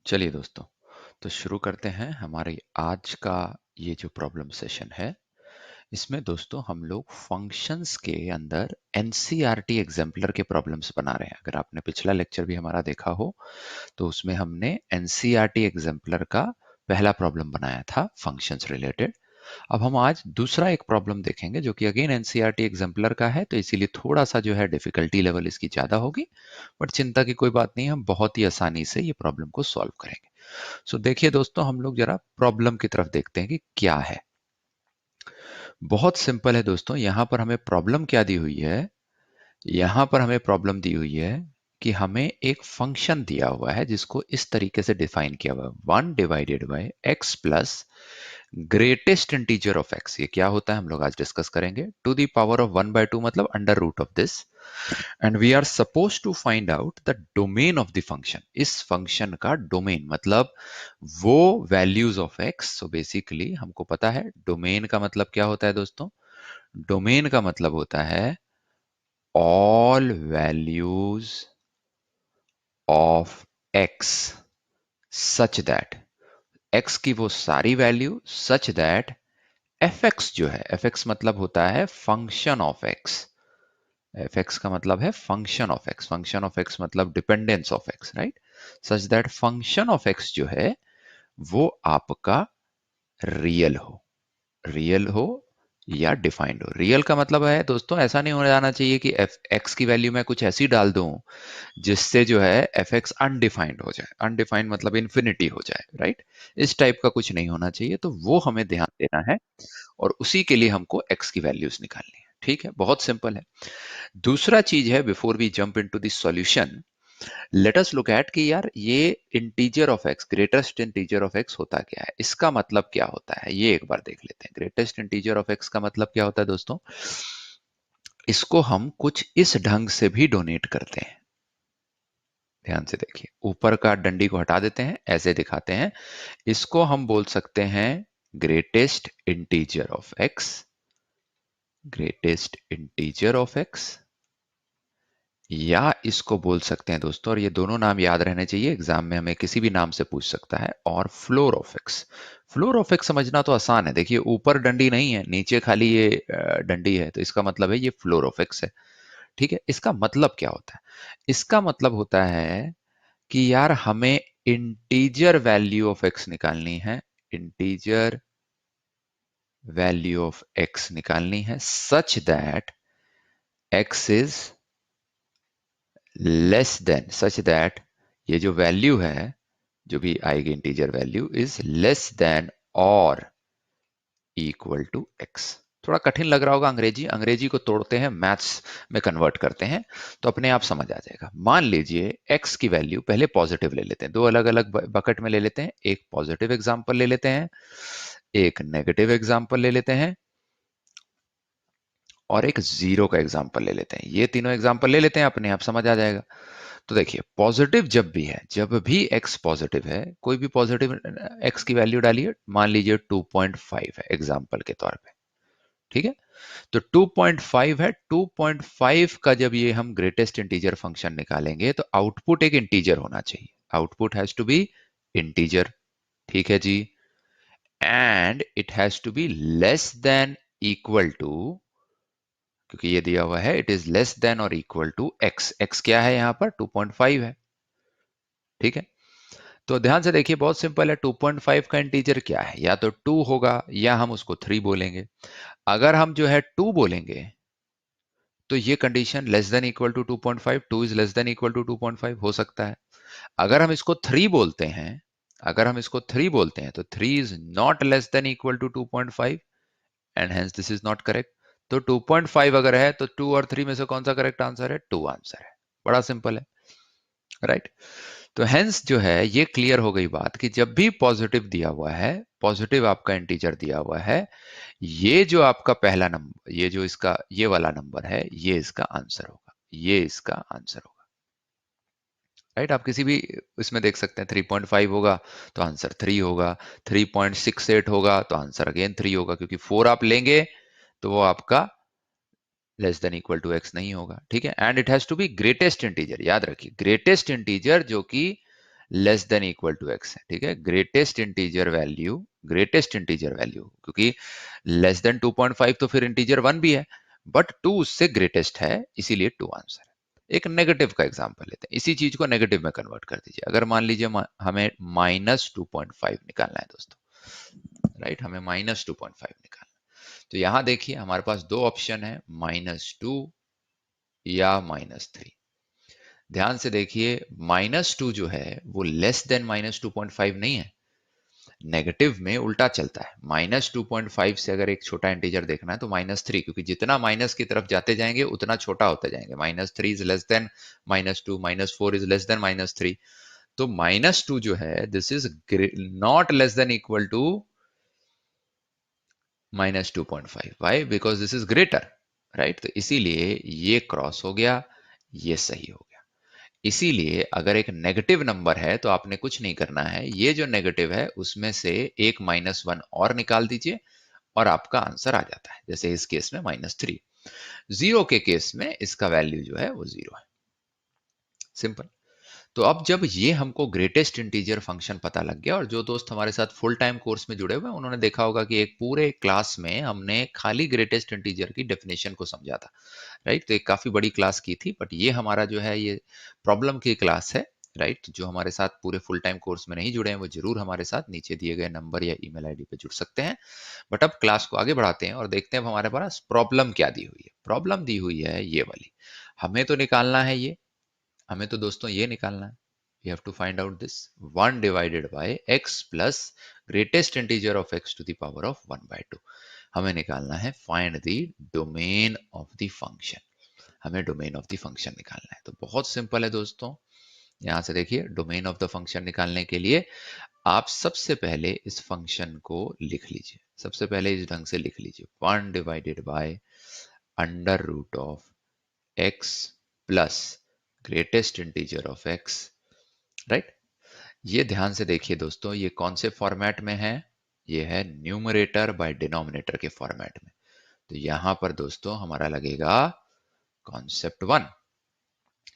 चलिए दोस्तों, तो शुरू करते हैं हमारे आज का ये जो प्रॉब्लम सेशन है। इसमें दोस्तों हम लोग फंक्शंस के अंदर एनसीईआरटी एग्जाम्पलर के प्रॉब्लम्स बना रहे हैं। अगर आपने पिछला लेक्चर भी हमारा देखा हो तो उसमें हमने एनसीईआरटी एग्जाम्पलर का पहला प्रॉब्लम बनाया था फंक्शंस रिलेटेड। अब हम आज दूसरा एक प्रॉब्लम देखेंगे जो कि अगेन एनसीईआरटी एग्जाम्पलर का है, तो इसीलिए थोड़ा सा जो है डिफिकल्टी लेवल इसकी ज्यादा होगी, बट चिंता की कोई बात नहीं, हम बहुत ही आसानी से ये प्रॉब्लम को सॉल्व करेंगे। सो देखिए दोस्तों, हम लोग जरा प्रॉब्लम की तरफ देखते हैं कि क्या है। बहुत सिंपल है दोस्तों, यहां पर हमें प्रॉब्लम क्या दी हुई है। यहां पर हमें प्रॉब्लम दी हुई है कि हमें एक फंक्शन दिया हुआ है जिसको इस तरीके से डिफाइन किया हुआ है, 1 divided bye x plus greatest integer of x. ये क्या होता है हम लोग आज डिस्कस करेंगे। टू द पावर ऑफ 1/2 मतलब under root of this, and we are suppose to find out the domain of the function. इस फंक्शन का डोमेन मतलब वो values of x. So basically हमको पता है डोमेन का मतलब क्या होता है दोस्तों। डोमेन का मतलब होता है all values of x such that, x की वो सारी value such that f x जो है, एफ एक्स मतलब होता है function of x. F x का मतलब है function of x, function of x मतलब dependence of x, right. Such that function of x जो है वो आपका रियल हो, रियल हो या डिफाइंड हो। रियल का मतलब है दोस्तों, ऐसा नहीं हो जाना चाहिए कि एफ एक्स की वैल्यू मैं कुछ ऐसी डाल दूं जिससे जो है एफ एक्स अनडिफाइंड हो जाए। अनडिफाइंड मतलब इन्फिनिटी हो जाए, राइट। इस टाइप का कुछ नहीं होना चाहिए, तो वो हमें ध्यान देना है और उसी के लिए हमको एक्स की वैल्यूज निकालनी है। ठीक है, बहुत सिंपल है। दूसरा चीज है, before we jump into the solution, let us look at कि यार ये integer of x, greatest integer of x होता क्या है, इसका मतलब क्या होता है, ये एक बार देख लेते हैं। ग्रेटेस्ट इंटीजर ऑफ एक्स का मतलब क्या होता है दोस्तों। इसको हम कुछ इस ढंग से भी डोनेट करते हैं। ध्यान से देखिए, ऊपर का डंडी को हटा देते हैं, ऐसे दिखाते हैं। इसको हम बोल सकते हैं greatest integer of x, greatest integer of x, या इसको बोल सकते हैं दोस्तों, और ये दोनों नाम याद रहने चाहिए, एग्जाम में हमें किसी भी नाम से पूछ सकता है, और floor of x. Floor of x समझना तो आसान है, देखिए ऊपर डंडी नहीं है, नीचे खाली ये डंडी है, तो इसका मतलब है ये फ्लोर ऑफ एक्स है। ठीक है, इसका मतलब क्या होता है। इसका मतलब होता है कि यार हमें इंटीजर वैल्यू ऑफ एक्स निकालनी है, इंटीजर वैल्यू ऑफ एक्स निकालनी है सच that x is less then, such that ये जो वैल्यू है, जो भी आएगी integer value, is less than और इक्वल टू एक्स। थोड़ा कठिन लग रहा होगा अंग्रेजी, अंग्रेजी को तोड़ते हैं, मैथ्स में कन्वर्ट करते हैं, तो अपने आप समझ आ जाएगा। मान लीजिए एक्स की वैल्यू, पहले पॉजिटिव ले लेते हैं, दो अलग अलग बकेट में ले लेते हैं। एक पॉजिटिव एग्जांपल ले लेते हैं, एक नेगेटिव एग्जांपल ले लेते हैं, और एक जीरो का एग्जांपल ले लेते हैं। ये तीनों एग्जांपल ले लेते हैं, अपने आप समझ आ जाएगा। तो देखिए, पॉजिटिव जब भी है, जब भी एक्स पॉजिटिव है, कोई भी पॉजिटिव एक्स की वैल्यू डालिए, मान लीजिए 2.5 है एग्जांपल के तौर पे। ठीक है, तो 2.5 है, 2.5 का जब ये हम ग्रेटेस्ट इंटीजर फंक्शन निकालेंगे तो आउटपुट एक इंटीजर होना चाहिए, output has to be integer. ठीक है जी, and it has to be less than equal to, क्योंकि ये दिया हुआ है इट इज लेस देन और इक्वल टू एक्स। एक्स क्या है यहां पर, 2.5 है। ठीक है, तो ध्यान से देखिए, बहुत सिंपल है। 2.5 का इंटीजर क्या है, या तो 2 होगा या हम उसको 3 बोलेंगे। अगर हम जो है 2 बोलेंगे तो ये condition less than equal to 2.5, 2 is less than equal to 2.5 हो सकता है। अगर हम इसको 3 बोलते हैं, अगर हम इसको 3 बोलते हैं तो 3 is not less than equal to 2.5 and hence this is not correct. तो 2.5 अगर है तो 2 और 3 में से कौन सा करेक्ट आंसर है, 2 आंसर है। बड़ा सिंपल है, राइट। तो हेंस जो है ये क्लियर हो गई बात कि जब भी पॉजिटिव दिया हुआ है, पॉजिटिव आपका इंटीजर दिया हुआ है, ये जो आपका पहला नंबर, ये जो इसका ये वाला नंबर है, ये इसका आंसर होगा, ये इसका आंसर होगा, राइट। आप किसी भी इसमें देख सकते हैं, 3.5 होगा तो आंसर 3 होगा, 3.68 होगा तो आंसर अगेन 3 होगा, क्योंकि 4 आप लेंगे तो वो आपका less than equal to x नहीं होगा, ठीक है। And it has to be greatest integer, याद रखिए ग्रेटेस्ट इंटीजर जो कि less than equal to x है, ठीक है। ग्रेटेस्ट इंटीजर वैल्यू क्योंकि लेस देन 2.5 तो फिर इंटीजर 1 भी है, बट 2 उससे ग्रेटेस्ट है, इसीलिए 2 आंसर है। एक नेगेटिव का एग्जांपल लेते हैं, इसी चीज को नेगेटिव में कन्वर्ट कर दीजिए। अगर मान लीजिए हमें -2.5 निकालना है दोस्तों, राइट, हमें -2.5 निकालना है। तो यहां देखिए हमारे पास दो ऑप्शन है, -2 या -3। ध्यान से देखिए -2 जो है वो लेस देन -2.5 नहीं है, नेगेटिव में उल्टा चलता है। -2.5 से अगर एक छोटा इंटीजर देखना है तो -3, क्योंकि जितना माइनस की तरफ जाते जाएंगे उतना छोटा होते जाएंगे। -3 is less than -2, -4 is less than -3। तो -2 जो है this is not less than equal to -2.5। Why? Because this is greater, right. तो इसीलिए ये क्रॉस हो गया, ये सही हो गया। इसीलिए अगर एक नेगेटिव नंबर है तो आपने कुछ नहीं करना है, ये जो नेगेटिव है उसमें से एक -1 और निकाल दीजिए और आपका आंसर आ जाता है। जैसे इस केस में -3, जीरो के केस में इसका वैल्यू जो है वो 0 है। सिंपल। तो अब जब ये हमको ग्रेटेस्ट इंटीजर फंक्शन पता लग गया, और जो दोस्त हमारे साथ फुल टाइम कोर्स में जुड़े हुए हैं उन्होंने देखा होगा कि एक पूरे क्लास में हमने खाली ग्रेटेस्ट इंटीजर की डेफिनेशन को समझा था, राइट। तो एक काफी बड़ी क्लास की थी, बट ये हमारा जो है ये प्रॉब्लम की क्लास है, राइट। जो हमारे साथ पूरे फुल टाइम कोर्स में नहीं जुड़े हैं वो जरूर हमारे साथ नीचे दिए गए नंबर या ईमेल आईडी पे जुड़ सकते हैं। बट अब क्लास को आगे बढ़ाते हैं और देखते हैं अब हमारे पास प्रॉब्लम क्या दी हुई है। प्रॉब्लम दी हुई है ये वाली, हमें तो निकालना है ये, हमें तो दोस्तों ये निकालना है। We have to find out this 1 divided by x plus greatest integer of x to the power of 1 by 2। हमें निकालना है find the domain of the function। हमें डोमेन ऑफ द फंक्शन निकालना है। तो बहुत सिंपल है दोस्तों, यहां से देखिए डोमेन ऑफ द फंक्शन निकालने के लिए आप सबसे पहले इस फंक्शन को लिख लीजिए। सबसे पहले इस ढंग से लिख लीजिए 1 divided by under root of x plus greatest integer of x, right. ये ध्यान से देखिए दोस्तों, ये कौन से फॉर्मेट में है, ये है न्यूमरेटर बाय डिनोमिनेटर के फॉर्मेट में। तो यहां पर दोस्तों हमारा लगेगा कॉन्सेप्ट 1।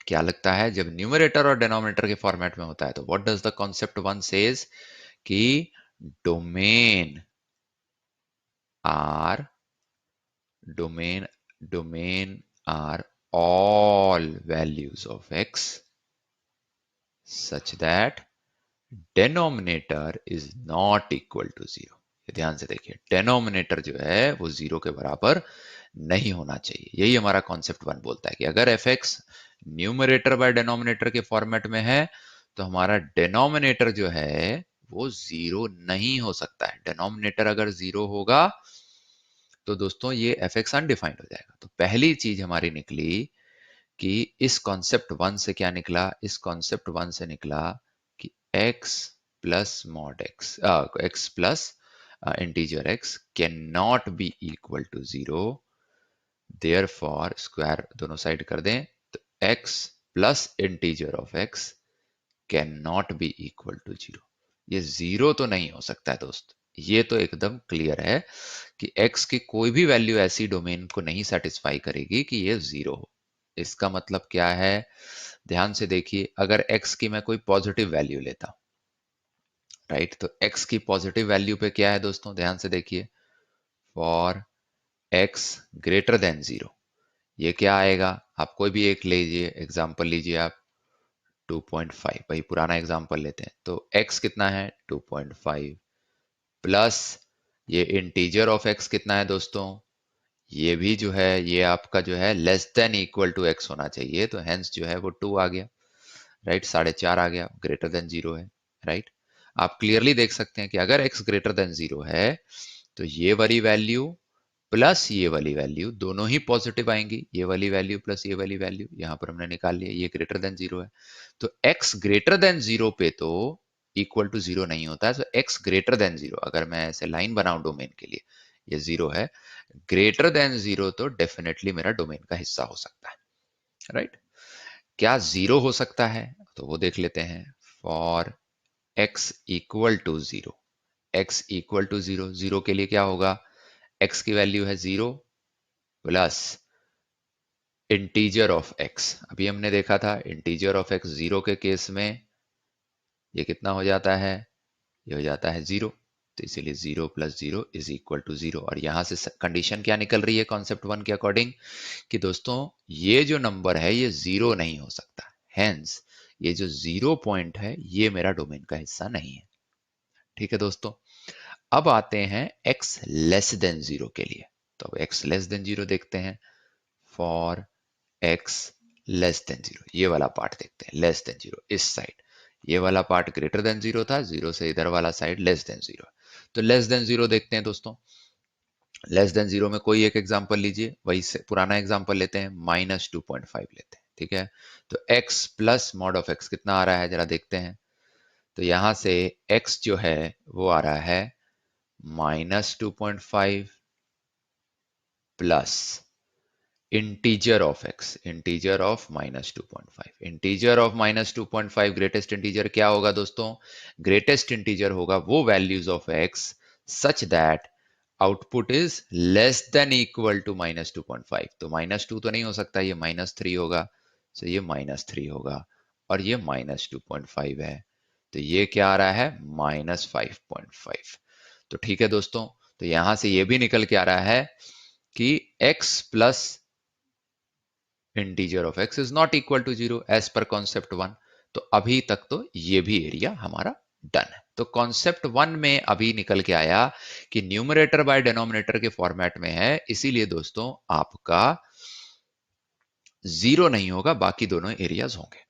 क्या लगता है जब न्यूमरेटर और डिनोमिनेटर के फॉर्मेट में होता है तो what does the concept 1 says कि domain are domain domain are all values of x such that denominator is not equal to 0। ध्यान से देखिए डेनोमिनेटर जो है वो 0 के बराबर नहीं होना चाहिए। यही हमारा कॉन्सेप्ट 1 बोलता है कि अगर F x numerator bye denominator के फॉर्मेट में है तो हमारा डेनोमिनेटर जो है वो 0 नहीं हो सकता है। डेनोमिनेटर अगर 0 होगा तो दोस्तों ये एफ एक्स अनडिफाइंड हो जाएगा। तो पहली चीज हमारी निकली कि इस कॉन्सेप्ट 1 से क्या निकला, इस कॉन्सेप्ट 1 से निकला कि x plus mod x, x plus integer x cannot be equal to 0। Therefore square दोनों साइड कर दें तो x plus integer of x cannot be equal to 0। ये 0 तो नहीं हो सकता है दोस्त, ये तो एकदम क्लियर है कि x की कोई भी वैल्यू ऐसी डोमेन को नहीं सेटिस्फाई करेगी कि ये 0 हो। इसका मतलब क्या है, ध्यान से देखिए, अगर x की मैं कोई पॉजिटिव वैल्यू लेता हूं, राइट, तो x की पॉजिटिव वैल्यू पे क्या है दोस्तों, ध्यान से देखिए फॉर x ग्रेटर देन 0 ये क्या आएगा। आप कोई भी एक लीजिए, एग्जांपल लीजिए आप 2.5, भाई पुराना एग्जांपल लेते हैं। तो x कितना है 2.5 प्लस ये इंटीजर ऑफ x कितना है दोस्तों, ये भी जो है ये आपका जो है less than equal to x होना चाहिए, तो हेंस जो है वो 2 आ गया, राइट। 4.5 आ गया, ग्रेटर देन 0 है, राइट। आप क्लियरली देख सकते हैं कि अगर x ग्रेटर देन 0 है तो ये वाली वैल्यू प्लस ये वाली वैल्यू दोनों ही पॉजिटिव आएंगी। ये वाली वैल्यू प्लस ये वाली वैल्यू यहां पर हमने निकाल लिया, ये ग्रेटर देन 0 है। तो x ग्रेटर देन 0 पे तो इक्वल टू 0 नहीं होता है। तो x ग्रेटर देन 0, अगर मैं ऐसे लाइन बनाऊं डोमेन के लिए, ये 0 है, ग्रेटर देन 0 तो डेफिनेटली मेरा डोमेन का हिस्सा हो सकता है, राइट। क्या 0 हो सकता है तो वो देख लेते हैं। For x equal to 0, x equal to 0, 0 के लिए क्या होगा, x की वैल्यू है 0 प्लस इंटीजर ऑफ एक्स, अभी हमने देखा था इंटीजर ऑफ एक्स जीरो के केस में ये कितना हो जाता है, ये हो जाता है जीरो। तो इसीलिए zero plus zero is equal to zero. और यहां से कंडीशन क्या निकल रही है कॉन्सेप्ट वन के अकॉर्डिंग, कि दोस्तों ये जो नंबर है ये जीरो नहीं हो सकता, हेंस ये जो जीरो पॉइंट है ये मेरा डोमेन का हिस्सा नहीं है। ठीक है दोस्तों, अब आते हैं x लेस देन जीरो के लिए। तो अब x लेस देन जीरो देखते हैं। For x less than zero, ये वाला पार्ट देखते हैं, लेस देन जीरो इस साइड, ये वाला पार्ट ग्रेटर देन जीरो था, जीरो से इधर वाला साइड लेस देन जीरो। तो लेस देन जीरो देखते हैं दोस्तों। लेस देन जीरो में कोई एक एग्जांपल लीजिए, वही से पुराना एग्जांपल लेते हैं, -2.5 लेते हैं। ठीक है, तो x plus mod of x कितना आ रहा है जरा देखते हैं। तो यहां से x जो है वो आ रहा है -2.5 plus integer of x, integer of -2.5, integer of -2.5, greatest integer क्या होगा दोस्तों, ग्रेटेस्ट इंटीजर होगा वो values of x such that output is less than equal to -2.5। तो -2 तो नहीं हो सकता, ये -3 होगा, तो ये -3 होगा, और ये -2.5 है, तो ये क्या आ रहा है -5.5। तो ठीक है दोस्तों, तो यहां से ये भी निकल के आ रहा है कि x plus integer of x is not equal to zero as per concept one. तो अभी तक तो ये भी एरिया हमारा डन है। तो कॉन्सेप्ट वन में अभी निकल के आया कि न्यूमरेटर बाय डिनोमिनेटर के फॉर्मेट में है, इसीलिए दोस्तों आपका जीरो नहीं होगा, बाकी दोनों एरियाज होंगे।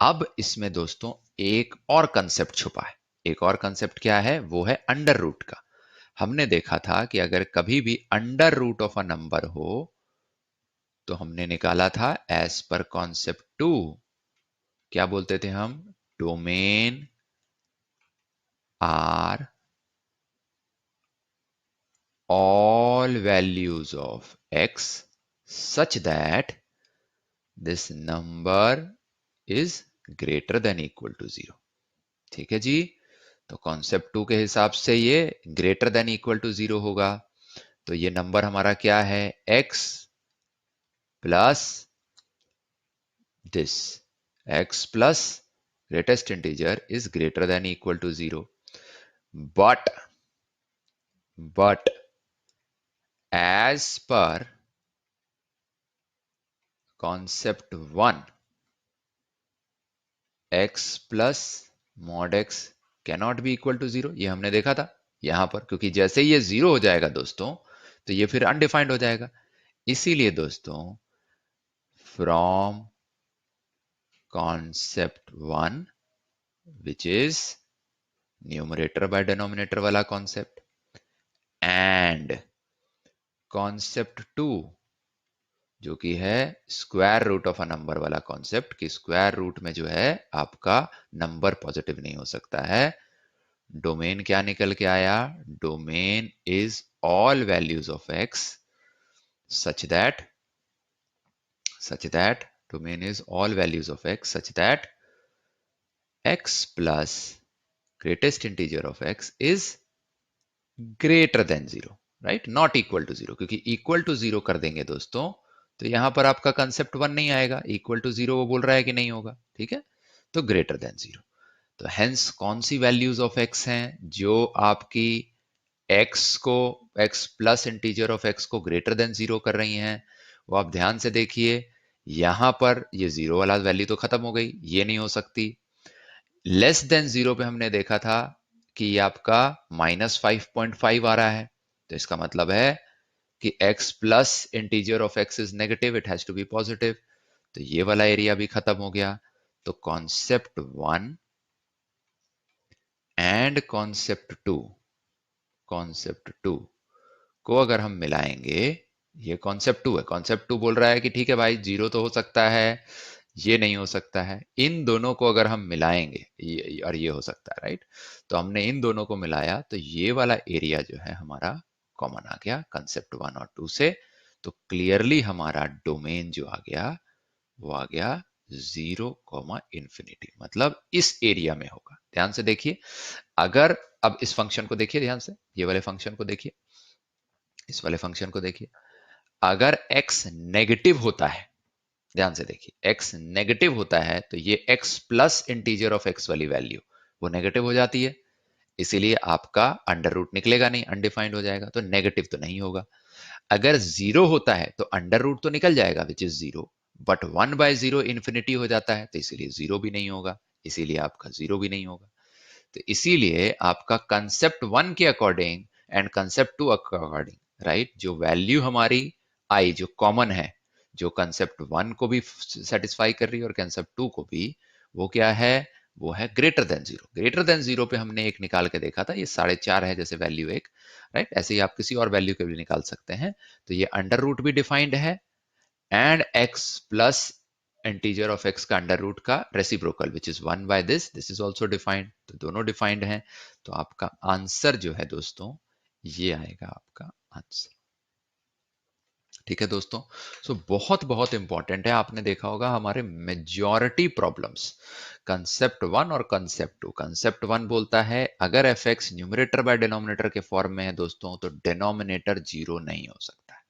अब इसमें दोस्तों एक और कंसेप्ट छुपा है। एक और कंसेप्ट क्या है, वो है अंडर रूट का। हमने देखा था कि अगर कभी भी under root of a number हो तो हमने निकाला था एज पर कॉन्सेप्ट टू, क्या बोलते थे हम, domain are all values of x such that this number is greater than equal to zero। ठीक है जी, तो कॉन्सेप्ट टू के हिसाब से ये greater than equal to zero होगा। तो ये नंबर हमारा क्या है, x plus this, x plus greatest integer is greater than equal to zero, but as per concept 1 x plus mod x cannot be equal to zero, ये हमने देखा था यहां पर, क्योंकि जैसे ही ये जीरो हो जाएगा दोस्तों तो ये फिर अनडिफाइंड हो जाएगा। इसीलिए दोस्तों from concept one which is numerator by denominator वाला कॉन्सेप्ट एंड कॉन्सेप्ट टू जो कि है square root of a number वाला कॉन्सेप्ट, कि स्क्वायर रूट में जो है आपका नंबर पॉजिटिव नहीं हो सकता है। डोमेन क्या निकल के आया, domain is all values of x such that domain is all values of x such that x plus greatest integer of x is greater than zero, right, not equal to zero, क्योंकि equal to zero कर देंगे दोस्तों तो यहां पर आपका concept one नहीं आएगा, इक्वल टू जीरो वो बोल रहा है कि नहीं होगा। ठीक है, तो ग्रेटर देन जीरो। तो हेंस कौन सी वैल्यूज ऑफ x हैं जो आपकी x को, x plus integer of x को ग्रेटर देन जीरो कर रही हैं, वो आप ध्यान से देखिए। यहां पर ये जीरो वाला वैल्यू तो खत्म हो गई, ये नहीं हो सकती। लेस देन जीरो पे हमने देखा था कि ये आपका -5.5 आ रहा है, तो इसका मतलब है कि x plus integer of x is negative, it has to be positive. तो ये वाला एरिया भी खत्म हो गया। तो concept one and concept two को अगर हम मिलाएंगे, ये कॉन्सेप्ट टू है, कॉन्सेप्ट टू बोल रहा है कि ठीक है भाई जीरो तो हो सकता है, ये नहीं हो सकता है, इन दोनों को अगर हम मिलाएंगे और ये हो सकता है, राइट। तो हमने इन दोनों को मिलाया तो ये वाला एरिया जो है हमारा कॉमन आ गया कंसेप्ट वन और टू से। तो क्लियरली हमारा डोमेन जो आ गया वो आ गया 0, मतलब इस एरिया में होगा। ध्यान से देखिए, अगर अब इस फंक्शन को देखिए ध्यान से, ये वाले फंक्शन को देखिए, इस वाले फंक्शन को देखिए, अगर x नेगेटिव होता है ध्यान से देखिए, x नेगेटिव होता है तो ये x plus integer of x वाली वैल्यू वो नेगेटिव हो जाती है, इसीलिए आपका अंडर रूट निकलेगा नहीं, अनडिफाइंड हो जाएगा, तो नेगेटिव तो नहीं होगा। अगर जीरो होता है तो अंडर रूट तो निकल जाएगा which is zero, but 1/0 infinity हो जाता है तो इसीलिए जीरो भी नहीं होगा, इसीलिए आपका जीरो भी नहीं होगा। तो इसीलिए आपका कंसेप्ट वन के according and concept two according, right, जो वैल्यू हमारी आई जो कॉमन है, जो कंसेप्ट वन को भी सेटिस्फाई कर रही है और कंसेप्ट टू को भी, वो क्या है, वो है greater than zero. Greater than zero पे हमने एक निकाल के देखा था, ये 4.5 है जैसे वैल्यू एक, राइट, ऐसे ही आप किसी और वैल्यू के भी निकाल सकते हैं। तो ये अंडर रूट भी डिफाइंड है and x plus integer of x का अंडर रूट का reciprocal which is 1/this is also defined, तो दोनों डिफाइंड हैं। तो आपका आंसर जो है दोस्तों, ये आएगा आपका आंसर। ठीक है दोस्तों, सो बहुत बहुत इंपॉर्टेंट है, आपने देखा होगा हमारे मेजॉरिटी प्रॉब्लम्स कंसेप्ट वन और कंसेप्ट टू। कंसेप्ट वन बोलता है अगर F x numerator by denominator के फॉर्म में है दोस्तों तो डिनोमिनेटर जीरो नहीं हो सकता है।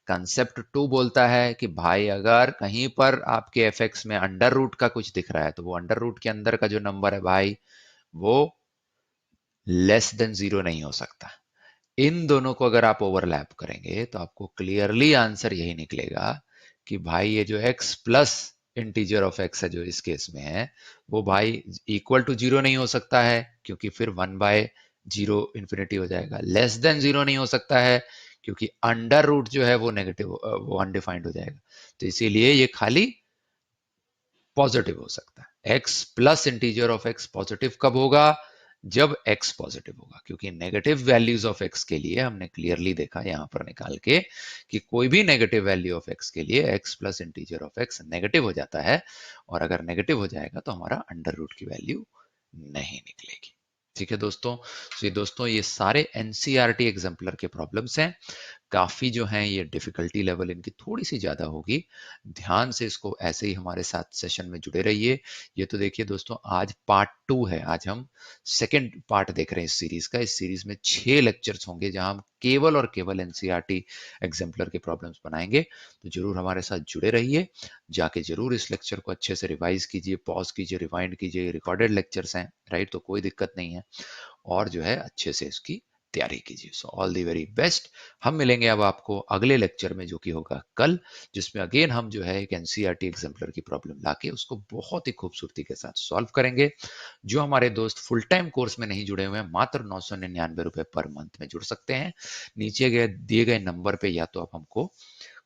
कंसेप्ट टू बोलता है कि भाई अगर कहीं पर आपके एफ एक्स में अंडर रूट का कुछ दिख रहा है तो वो अंडर रूट के अंदर का जो नंबर है भाई वो लेस देन जीरो नहीं हो सकता। इन दोनों को अगर आप ओवरलैप करेंगे तो आपको क्लियरली आंसर यही निकलेगा कि भाई ये जो x plus integer of x है जो इस केस में है, वो भाई इक्वल टू जीरो नहीं हो सकता है, क्योंकि फिर 1/0 इंफिनिटी हो जाएगा। लेस देन जीरो नहीं हो सकता है क्योंकि अंडर रूट जो है वो नेगेटिव, वो अनडिफाइंड हो जाएगा। तो इसीलिए ये खाली पॉजिटिव हो सकता है। x plus integer of x positive कब होगा, जब x पॉजिटिव होगा, क्योंकि नेगेटिव वैल्यूज ऑफ x के लिए हमने क्लियरली देखा यहां पर निकाल के कि कोई भी नेगेटिव वैल्यू ऑफ x के लिए x plus integer of x negative हो जाता है, और अगर नेगेटिव हो जाएगा तो हमारा अंडर रूट की वैल्यू नहीं निकलेगी। ठीक है दोस्तों, तो ये दोस्तों ये सारे एनसीईआरटी एग्जाम्पलर के प्रॉब्लम्स हैं। काफ़ी जो हैं ये डिफ़िकल्टी लेवल इनकी थोड़ी सी ज़्यादा होगी, ध्यान से इसको ऐसे ही हमारे साथ सेशन में जुड़े रहिए। ये तो देखिए दोस्तों आज पार्ट 2 है, आज हम सेकंड पार्ट देख रहे हैं इस सीरीज़ का। इस सीरीज़ में 6 लेक्चर्स होंगे जहां हम केवल और केवल एनसीईआरटी एग्जाम्पलर के प्रॉब्लम्स बनाएंगे। तो जरूर हमारे साथ जुड़े रहिए, जाके जरूर इस लेक्चर को अच्छे से रिवाइज कीजिए, पॉज कीजिए, रिवाइंड कीजिए, रिकॉर्डेड लेक्चर्स हैं, राइट, तो कोई दिक्कत नहीं है, और जो है अच्छे से इसकी तैयारी कीजिए। So all the very best. हम मिलेंगे अब आपको अगले लेक्चर में जो कि होगा कल, जिसमें अगेन हम जो है एक एनसीईआरटी एग्जाम्पलर की प्रॉब्लम लाके उसको बहुत ही खूबसूरती के साथ सॉल्व करेंगे। जो हमारे दोस्त फुल टाइम कोर्स में नहीं जुड़े हुए हैं, मात्र 999 रुपए पर मंथ में जुड़ सकते हैं। नीचे गए दिए गए नंबर पे या तो आप हमको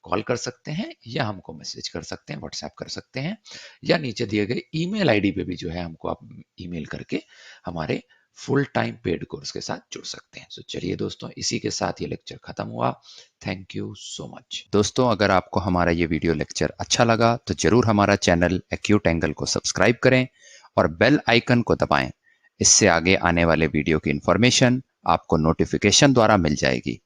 कॉल कर सकते हैं या हमको मैसेज कर सकते हैं, व्हाट्सएप कर सकते हैं, या नीचे दिए गए ईमेल आईडी पे भी जो है हमको आप ईमेल करके हमारे फुल टाइम पेड कोर्स के साथ जुड़ सकते हैं। तो चलिए दोस्तों, इसी के साथ ये लेक्चर खत्म हुआ। Thank you so much. दोस्तों अगर आपको हमारा ये वीडियो लेक्चर अच्छा लगा तो जरूर हमारा चैनल एक्यूट एंगल को सब्सक्राइब करें और बेल आइकन को दबाएं। इससे आगे आने वाले वीडियो की इंफॉर्मेशन आपको नोटिफिकेशन द्वारा मिल जाएगी।